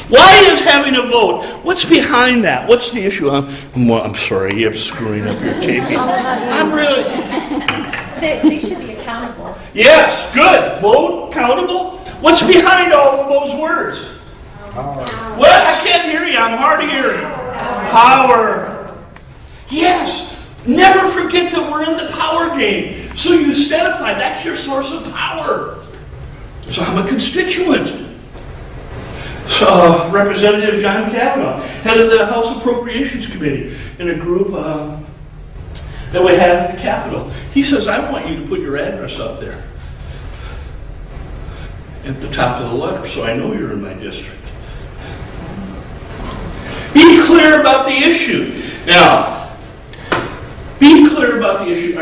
Why is having a vote? What's behind that? What's the issue? I'm sorry, I'm screwing up your taping. I'm really... They should be accountable. Yes, good. Vote, accountable. What's behind all of those words? What? I can't hear you. I'm hard of hearing. Power. Yes. Never forget that we're in the power game. So you identify. That's your source of power. So I'm a constituent. So Representative John Kavanaugh, head of the House Appropriations Committee, in a group that we had at the Capitol. He says, I want you to put your address up there at the top of the letter so I know you're in my district. Be clear about the issue. Now, be clear about the issue.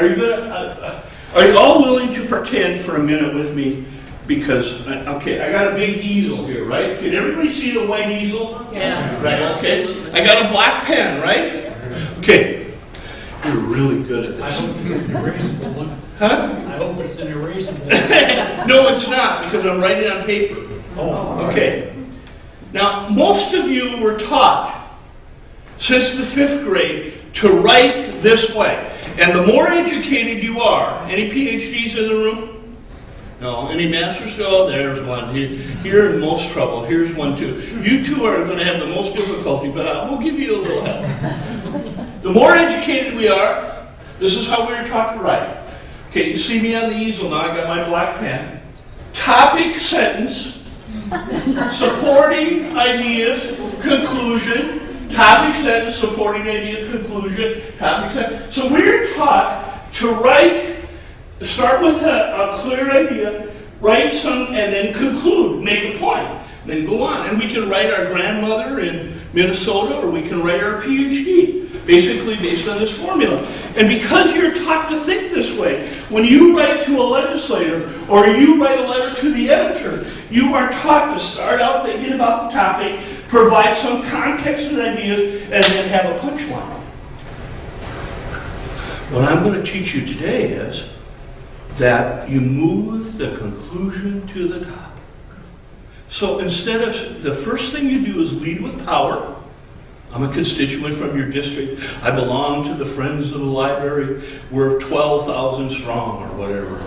Are you all willing to pretend for a minute with me? Because, okay, I got a big easel here, right? Can everybody see the white easel? Yeah. Right, okay. I got a black pen, right? Okay. You're really good at this. I hope it's an erasable one. Huh? I hope it's an erasable one. No, it's not, because I'm writing on paper. Oh, okay. Now, most of you were taught since the 5th grade to write this way. And the more educated you are, any PhDs in the room? No. Any masters? Oh, there's one. You're in most trouble. Here's one, too. You two are going to have the most difficulty, but we'll give you a little help. The more educated we are, this is how we were taught to write. Okay, you see me on the easel now. I got my black pen. Topic, sentence, supporting ideas, conclusion. Topic, sentence, supporting ideas, conclusion. Topic, sentence. So we're taught to write. Start with a clear idea, write some, and then conclude, make a point, then go on. And we can write our grandmother in Minnesota, or we can write our PhD, basically based on this formula. And because you're taught to think this way, when you write to a legislator, or you write a letter to the editor, you are taught to start out thinking about the topic, provide some context and ideas, and then have a punchline. What I'm going to teach you today is that you move the conclusion to the top. So instead of, the first thing you do is lead with power. I'm a constituent from your district. I belong to the Friends of the Library. We're 12,000 strong or whatever.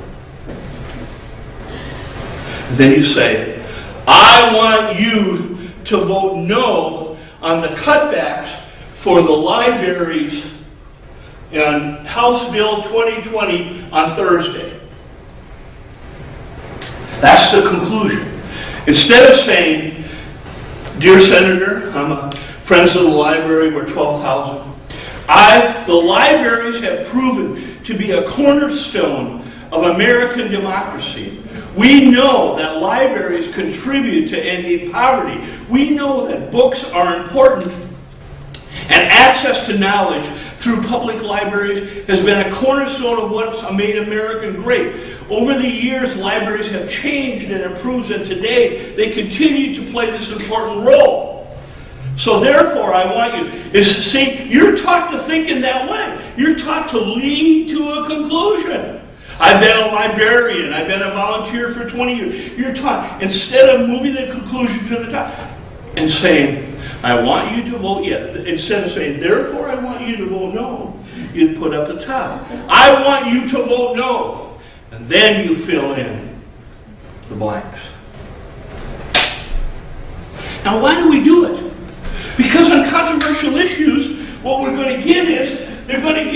And then you say, I want you to vote no on the cutbacks for the libraries in House Bill 2020 on Thursday. That's the conclusion. Instead of saying, dear Senator, I'm a Friends of the Library, we're 12,000. The libraries have proven to be a cornerstone of American democracy. We know that libraries contribute to ending poverty. We know that books are important, and access to knowledge through public libraries has been a cornerstone of what's made America great. Over the years, libraries have changed and improved, and today they continue to play this important role. So therefore, I want you is to see, you're taught to think in that way. You're taught to lead to a conclusion. I've been a librarian. I've been a volunteer for 20 years. You're taught, instead of moving the conclusion to the top and saying, I want you to vote yes. Instead of saying, therefore I want you to vote no, you put up the top. I want you to vote no. And then you fill in the blanks. Now why do we do it? Because on controversial issues, what we're going to get is, they're going to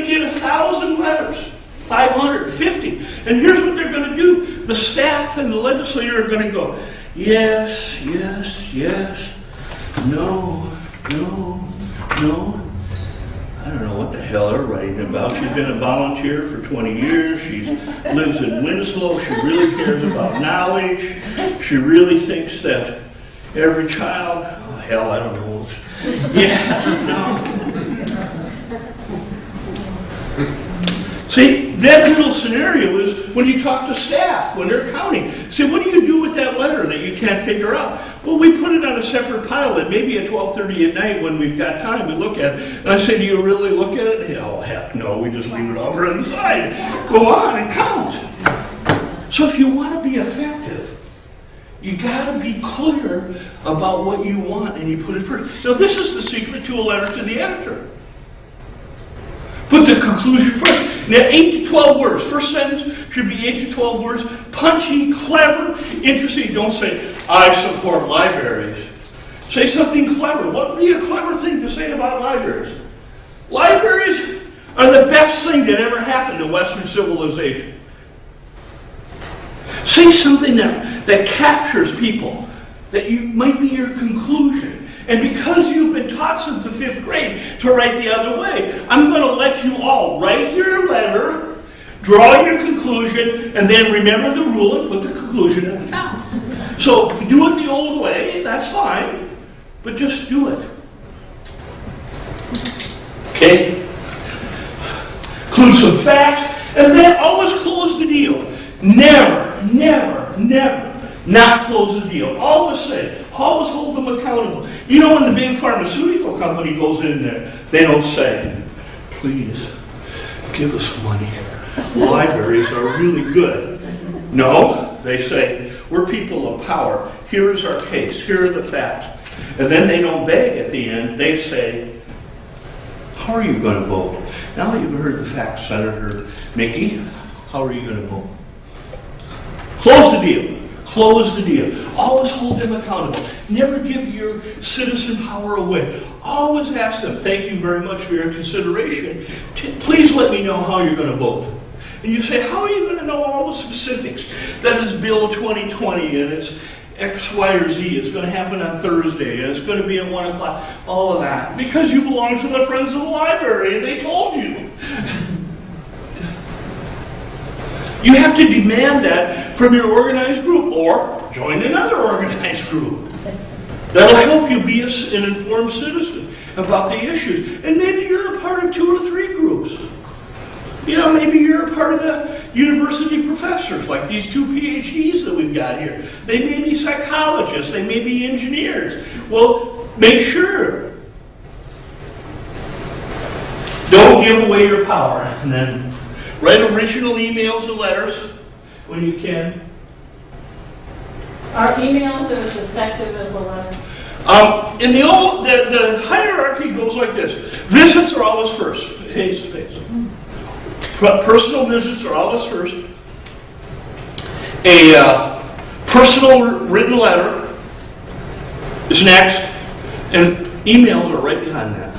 get 1,000 letters. 550. And here's what they're going to do. The staff and the legislator are going to go, yes, yes, yes, no, no, no. I don't know what the hell they're writing about. She's been a volunteer for 20 years. She lives in Winslow. She really cares about knowledge. She really thinks that every child, oh hell, I don't know. Yes, no. See, that little scenario is when you talk to staff, when they're counting. See, what do you do with that letter that you can't figure out? Well, we put it on a separate pile, and maybe at 12:30 at night when we've got time, we look at it. And I say, do you really look at it? Oh, heck no, we just leave it over on the side. Go on and count. So if you want to be effective You got to be clear about what you want, and you put it first. Now, this is the secret to a letter to the editor. Put the conclusion first. Now, 8 to 12 words. First sentence should be 8 to 12 words. Punchy, clever, interesting. Don't say, I support libraries. Say something clever. What would be a clever thing to say about libraries? Libraries are the best thing that ever happened to Western civilization. Say something that captures people, that you might be your conclusion. And because you've been taught since the 5th grade to write the other way, I'm going to let you all write your letter, draw your conclusion, and then remember the rule and put the conclusion at the top. So do it the old way, that's fine, but just do it. Okay? Include some facts, and then always close the deal. Never, never, never not close the deal. Always say, always hold them accountable. You know, when the big pharmaceutical company goes in there, they don't say, please, give us money. Libraries are really good. No, they say, we're people of power. Here is our case. Here are the facts. And then they don't beg at the end. They say, how are you going to vote? Now that you've heard the facts, Senator Mickey, how are you going to vote? Close the deal. Close the deal. Always hold them accountable. Never give your citizen power away. Always ask them, thank you very much for your consideration. Please let me know how you're going to vote. And you say, how are you going to know all the specifics? That is Bill 2020 and it's X, Y, or Z. It's going to happen on Thursday and it's going to be at 1 o'clock. All of that. Because you belong to the Friends of the Library and they told you. You have to demand that from your organized group or join another organized group. That'll help you be an informed citizen about the issues. And maybe you're a part of 2 or 3 groups. You know, maybe you're a part of the university professors, like these 2 PhDs that we've got here. They may be psychologists, they may be engineers. Well, make sure. Don't give away your power. And then write original emails and letters when you can. Are emails as effective as a letter? In the hierarchy goes like this. Visits are always first, face to face. Personal visits are always first. A personal written letter is next, and emails are right behind that.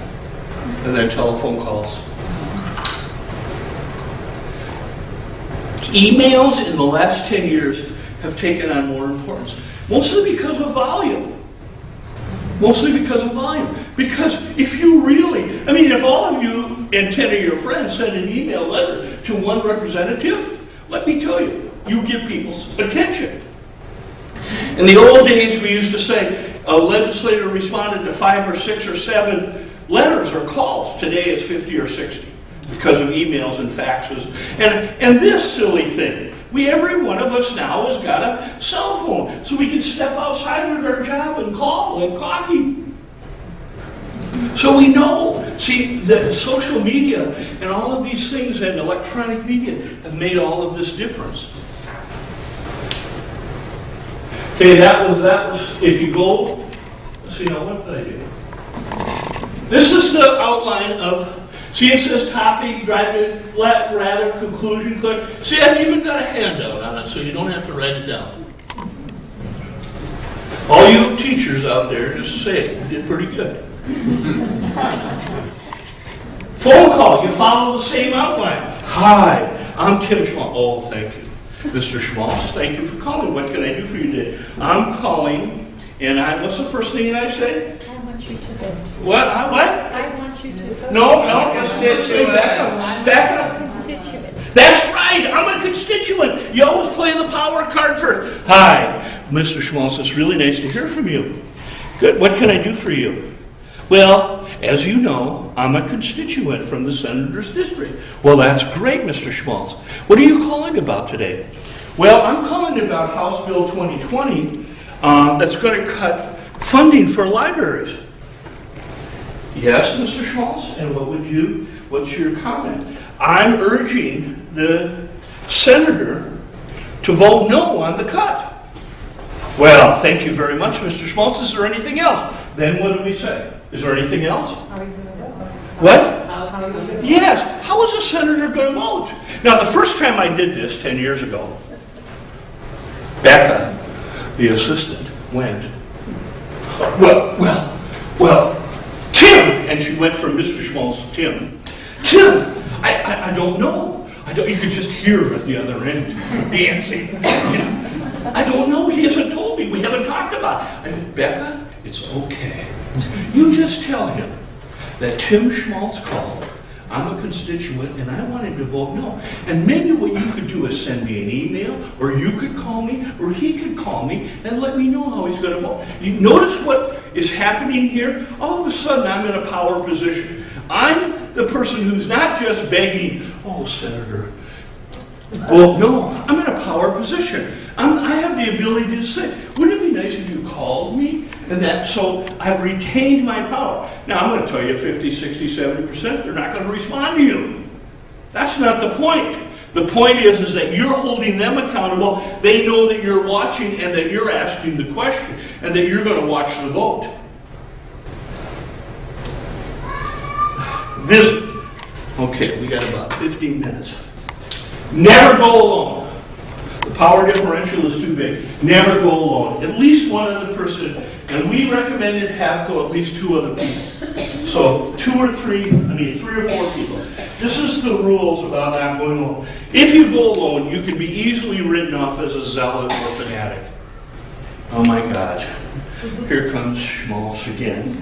And then telephone calls. Emails in the last 10 years have taken on more importance, mostly because of volume. Mostly because of volume. Because if you really, if all of you and 10 of your friends send an email letter to one representative, let me tell you, you get people's attention. In the old days, we used to say a legislator responded to 5 or 6 or 7 letters or calls. Today it's 50 or 60 because of emails and faxes. And this silly thing. Every one of us now has got a cell phone, so we can step outside of our job and call and coffee. So we know, see, the social media and all of these things and electronic media have made all of this difference. Okay, that was, if you go, let's see, now what did I do? This is the outline of, see, it says topic, rather, conclusion, clear. See, I've even got a handout on it, so you don't have to write it down. All you teachers out there, just say it. You did pretty good. Phone call, you follow the same outline. Hi, I'm Tim Schmaltz. Oh, thank you. Mr. Schmaltz, thank you for calling. What can I do for you today? I'm calling, and what's the first thing I say? I want you to vote. What? I want you to vote. No, stay back up. Back up. Constituent. That's right, I'm a constituent. You always play the power card first. Hi, Mr. Schmaltz, it's really nice to hear from you. Good, what can I do for you? Well, as you know, I'm a constituent from the Senator's District. Well, that's great, Mr. Schmaltz. What are you calling about today? Well, I'm calling about House Bill 2020 that's going to cut funding for libraries. Yes, Mr. Schmaltz, and what's your comment? I'm urging the senator to vote no on the cut. Well, thank you very much, Mr. Schmaltz. Is there anything else? Then what do we say? Is there anything else? What? Yes. How is a senator going to vote? Now, the first time I did this 10 years ago, Becca, the assistant, went, well, Tim, and she went from Mr. Schmaltz to Tim. Tim, I don't know. You could just hear him at the other end dancing. I don't know. He hasn't told me. We haven't talked about it. I go, Becca, it's okay. You just tell him that Tim Schmaltz called. I'm a constituent, and I want him to vote no. And maybe what you could do is send me an email, or you could call me, or he could call me, and let me know how he's going to vote. You notice what is happening here? All of a sudden, I'm in a power position. I'm the person who's not just begging, oh, Senator, well, no, I'm in a power position. I have the ability to say, wouldn't it be nice if you called me? And that, so I've retained my power. Now, I'm going to tell you 50, 60, 70%, they're not going to respond to you. That's not the point. The point is that you're holding them accountable. They know that you're watching and that you're asking the question and that you're going to watch the vote. Visit. Okay, we got about 15 minutes. Never go alone. The power differential is too big. Never go alone. At least one other person, and we recommended have go at least 2 other people. So 2 or 3, 3 or 4 people. This is the rules about not going alone. If you go alone, you can be easily written off as a zealot or fanatic. Oh my God. Here comes Schmaltz again.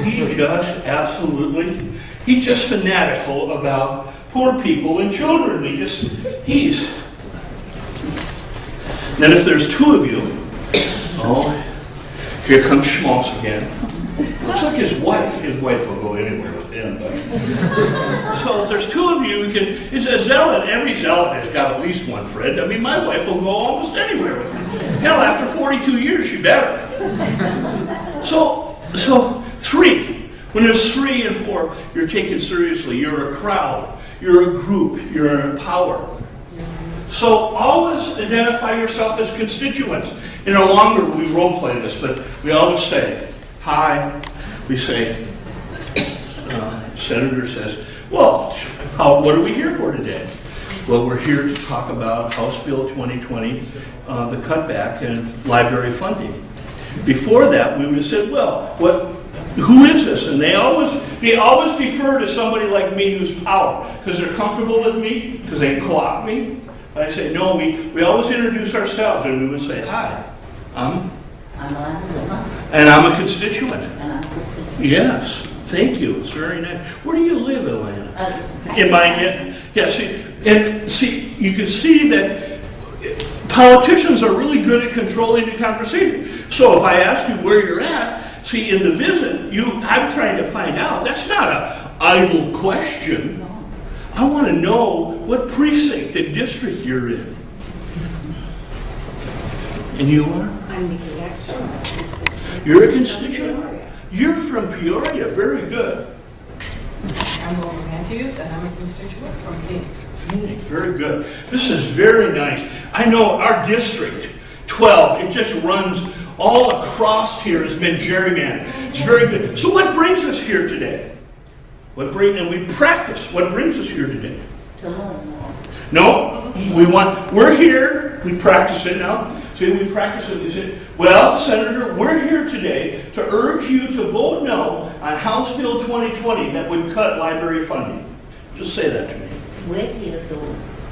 He's just fanatical about poor people and children. Then if there's 2 of you, here comes Schmaltz again. Looks like his wife will go anywhere with him. So if there's 2 of you, it's a zealot. Every zealot has got at least one friend. My wife will go almost anywhere with me. Hell, after 42 years, she better. So 3. When there's 3 and 4, you're taken seriously. You're a crowd. You're a group. You're a power. So always identify yourself as constituents. No longer we role play this, but we always say, hi. We say, Senator says, well, what are we here for today? Well, we're here to talk about House Bill 2020, the cutback in library funding. Before that, we would have said, well, who is this? And they always defer to somebody like me who's power, because they're comfortable with me, because they can co-opt me. I say, no, we always introduce ourselves, and we would say, hi, I'm a constituent. Yes, thank you. It's very nice. Where do you live, Atlanta? See, you can see that politicians are really good at controlling the conversation. So if I ask you where you're at, see, in the visit, I'm trying to find out. That's not an idle question. I want to know what precinct and district you're in. And you are? I'm Nikki Extra. You're a constituent? You're from Peoria. Very good. I'm Laura Matthews, and I'm a constituent from Phoenix. Phoenix, very good. This is very nice. I know our district, 12, it just runs all across here, has been gerrymandered. It's very good. So what brings us here today? And we practice. What brings us here today? To learn more. No, we're here, we practice it now. See, we practice it. We say, well, Senator, we're here today to urge you to vote no on House Bill 2020 that would cut library funding. Just say that to me. We're here to,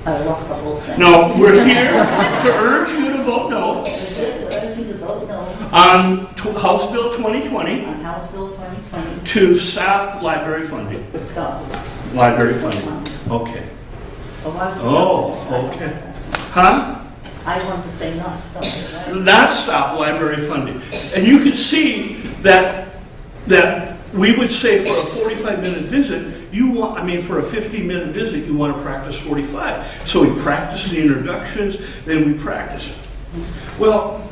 I lost the whole thing. No, we're here to urge you to vote no. We're here to urge you to vote no on House Bill 2020 on House Bill 2020 to stop library funding. to stop Library funding. Okay. Oh, okay. Huh? I want to say not stop it, right? Not stop library funding. And you can see that we would say for a 45-minute visit, for a 15-minute visit, you want to practice 45. So we practice the introductions, then we practice it. Well,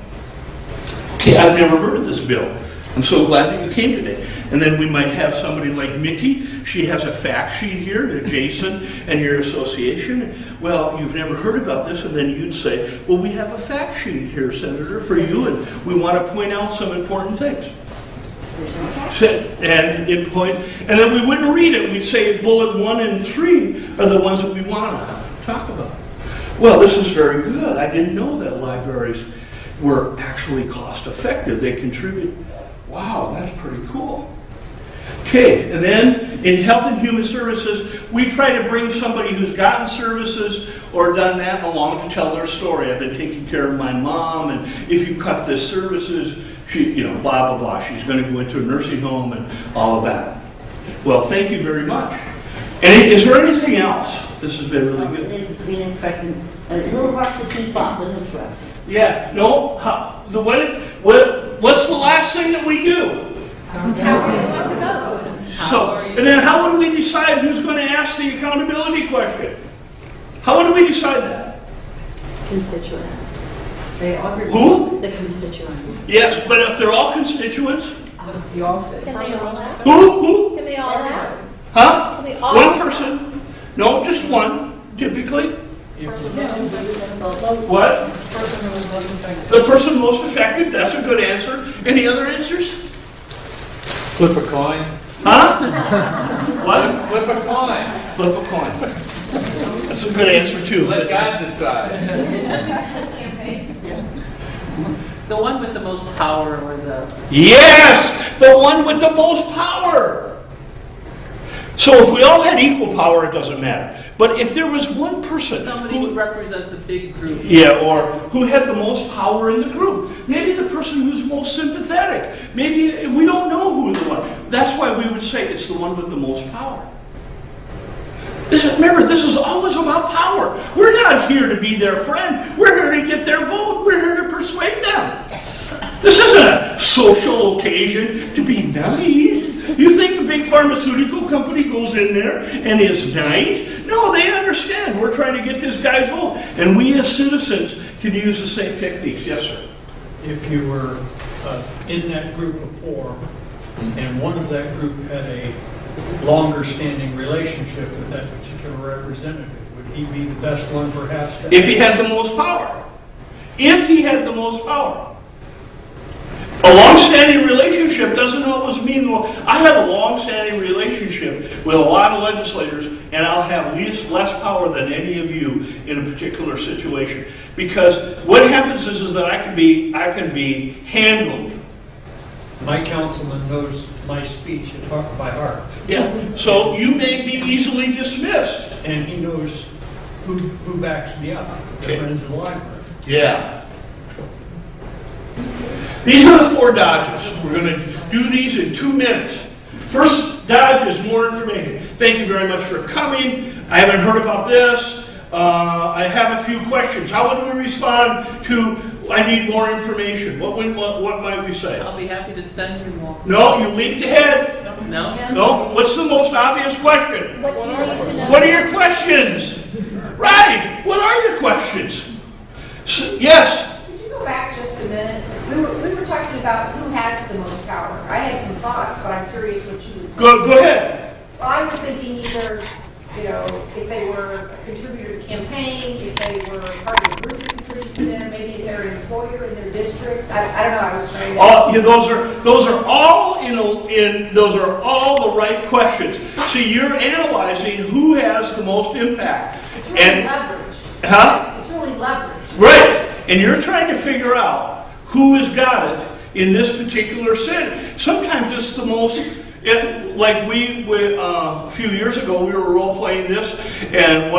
okay, I've never heard of this bill. I'm so glad that you came today. And then we might have somebody like Mickey. She has a fact sheet here, Jason and your association. Well, you've never heard about this, and then you'd say, well, we have a fact sheet here, Senator, for you, and we want to point out some important things. And then we wouldn't read it. We'd say bullet 1 and 3 are the ones that we want to talk about. Well, this is very good. I didn't know that libraries were actually cost effective. They contribute. Wow, that's pretty cool. Okay, and then in Health and Human Services, we try to bring somebody who's gotten services or done that along to tell their story. I've been taking care of my mom, and if you cut this services, she, blah, blah, blah. She's going to go into a nursing home and all of that. Well, thank you very much. And is there anything else? This has been really good. This is really interesting. A little rush to keep up, but interesting. Yeah, no, what's the last thing that we do? How do you want to vote? So, and then how would we decide who's going to ask the accountability question? How would we decide that? Constituents. They all agree. Who? The constituent. Yes, but if they're all constituents, You all said. Can they all ask? who? Can they all ask? Huh? Can we all One ask? person. No, just one, typically. Person What? who was most affected. The person most affected, that's a good answer. Any other answers? Flip a coin. Huh? What? Flip a coin. Flip a coin. That's a good answer too. Let God decide. The one with the most power or the... Yes! The one with the most power! So if we all had equal power, it doesn't matter. But if there was one person Somebody who represents a big group. yeah, or who had the most power in the group, maybe the person who's most sympathetic, maybe we don't know who the one. That's why we would say it's the one with the most power. Remember, this is always about power. We're not here to be their friend. We're here to get their vote. We're here to persuade them. This isn't a social occasion to be nice. You think the big pharmaceutical company goes in there and is nice? No, they understand. We're trying to get this guy's vote. And we as citizens can use the same techniques. Yes, sir. If you were in that group of 4, and one of that group had a longer standing relationship with that particular representative, would he be the best one perhaps? If he had the most power. If he had the most power. A long-standing relationship doesn't always mean, well, I have a long-standing relationship with a lot of legislators, and I'll have less power than any of you in a particular situation. Because what happens is that I can be handled. My councilman knows my speech by heart, Yeah. So you may be easily dismissed. and he knows who backs me up. Okay. The friends of the library. Yeah. These are the 4 dodges. We're going to do these in 2 minutes. First dodge is more information. Thank you very much for coming. I haven't heard about this. I have a few questions. How would we respond to, I need more information? What might we say? I'll be happy to send you more. No, you leaped ahead. No? No, what's the most obvious question? What do you need to know? What are your questions? Right, what are your questions? Yes? Could you go back just a minute? We were talking about who has the most power. I had some thoughts, but I'm curious what you would say. Go ahead. Well, I was thinking either, if they were a contributor to the campaign, if they were part of a group that contributed to them, maybe if they're an employer in their district. I don't know. I was trying to. Yeah, those are all the right questions. See, you're analyzing who has the most impact. It's really leverage. Huh? It's really leverage. Right. And you're trying to figure out who has got it in this particular city. Sometimes it's the most. Like a few years ago, we were role playing this, and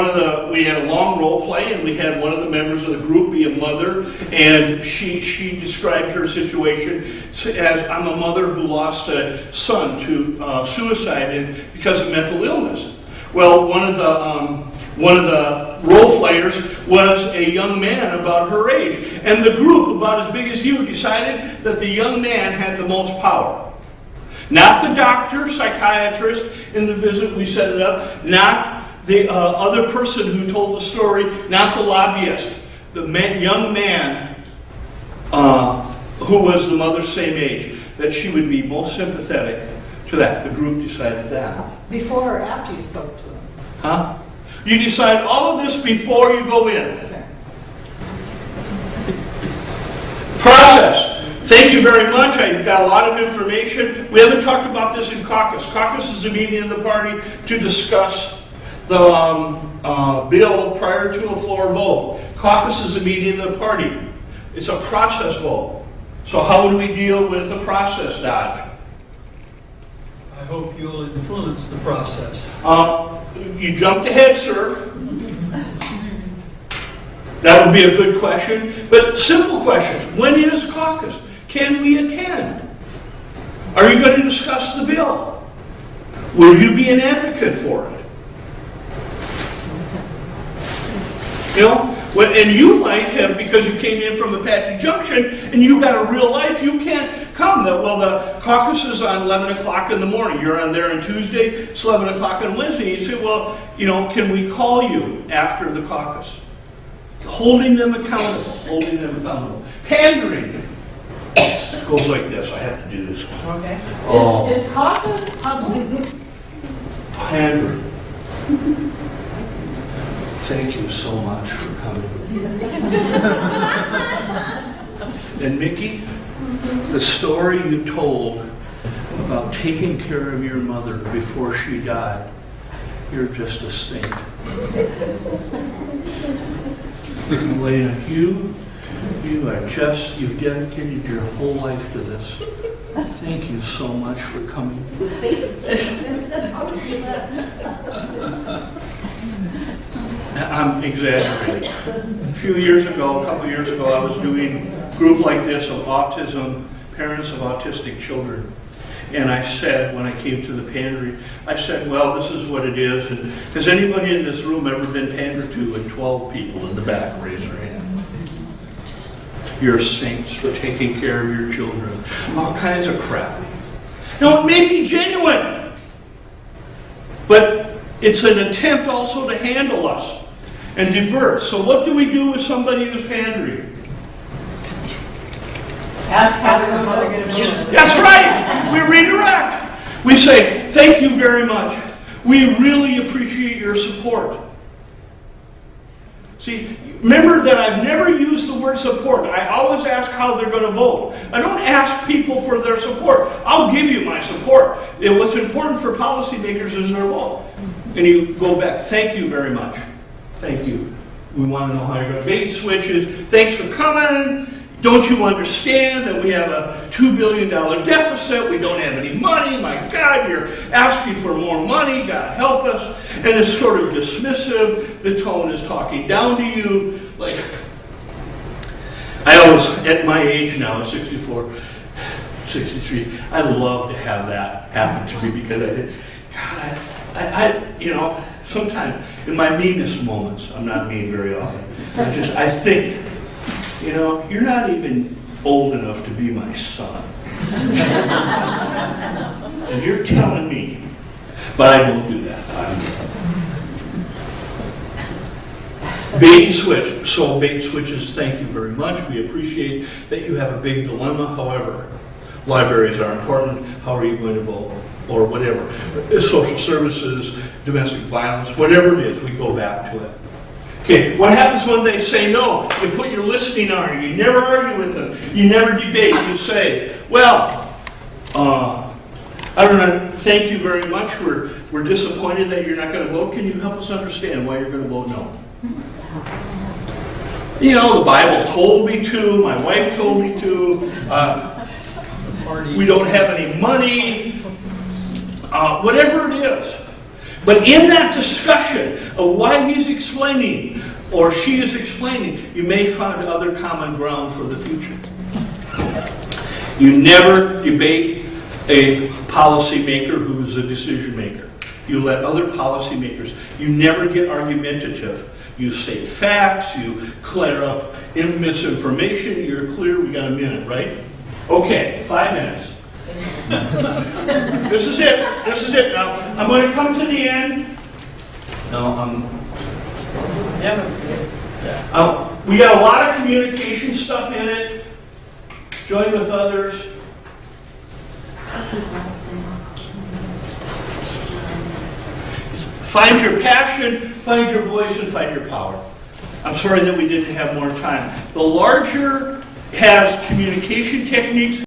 we had a long role play, and we had one of the members of the group be a mother, and she described her situation as, I'm a mother who lost a son to suicide because of mental illness. Well, one of the role players was a young man about her age, and the group, about as big as you, decided that the young man had the most power. Not the doctor, psychiatrist in the visit, we set it up. Not the other person who told the story. Not the lobbyist. The young man who was the mother's same age. That she would be most sympathetic to that. The group decided that. Before or after you spoke to them? Huh? You decide all of this before you go in. Okay. Process. Thank you very much. I got a lot of information. We haven't talked about this in caucus. Caucus is a meeting of the party to discuss the bill prior to a floor vote. Caucus is a meeting of the party. It's a process vote. So how would we deal with the process, Dodge? I hope you'll influence the process. You jumped ahead, sir. That would be a good question. But simple questions. When is caucus? Can we attend? Are you going to discuss the bill? Will you be an advocate for it? You know, and you might have, because you came in from Apache Junction and you got a real life, you can't come. Well, the caucus is on 11 o'clock in the morning. You're on there on Tuesday, it's 11 o'clock on Wednesday. You say, well, you know, can we call you after the caucus? Holding them accountable, holding them accountable. Pandering. It goes like this. I have to do this one. Okay. Oh. Is caucus public? Pandering. Thank you so much for coming. And Mickey, the story you told about taking care of your mother before she died, you're just a saint. Elena, you've dedicated your whole life to this. Thank you so much for coming. With faces. Vincent, how did you that? I'm exaggerating. A couple years ago, I was doing a group like this of autism, parents of autistic children. And I said, when I came to the pandering, I said, well, this is what it is. And has anybody in this room ever been pandered to? And 12 people in the back raise their hand. You're saints for taking care of your children. All kinds of crap. Now, it may be genuine, but it's an attempt also to handle us and divert. So what do we do with somebody who's pandering? Ask them how they're going to vote. That's right. We redirect. We say, thank you very much. We really appreciate your support. See, remember that I've never used the word support. I always ask how they're going to vote. I don't ask people for their support. I'll give you my support. What's important for policymakers is their vote. And you go back, thank you very much. Thank you. We want to know how you're going to bait switches. Thanks for coming. Don't you understand that we have a $2 billion deficit? We don't have any money. My God, you're asking for more money. God help us. And it's sort of dismissive. The tone is talking down to you. Like, I always, at my age now, 64, 63, I love to have that happen to me because I did. God, I you know, sometimes in my meanest moments, I'm not mean very often, I think, you know, you're not even old enough to be my son. And you're telling me, but I don't do that. Bait and switch. So bait and switches, thank you very much. We appreciate that you have a big dilemma. However, libraries are important. How are you going to vote? Or whatever. Social services, domestic violence, whatever it is, we go back to it. Okay, what happens when they say no? You put your listening on. You never argue with them. You never debate. You say, well, I don't know, thank you very much. We're disappointed that you're not going to vote. Can you help us understand why you're going to vote no? You know, the Bible told me to. My wife told me to. We don't have any money. Whatever it is. But in that discussion of why he's explaining or she is explaining, you may find other common ground for the future. You never debate a policymaker who is a decision maker. You let other policymakers, you never get argumentative. You state facts, you clear up misinformation, you're clear, we got a minute, right? Okay, 5 minutes. This is it. This is it. Now, I'm going to come to the end. We got a lot of communication stuff in it. Join with others. What's his last name? Find your passion, find your voice, and find your power. I'm sorry that we didn't have more time. The larger has communication techniques.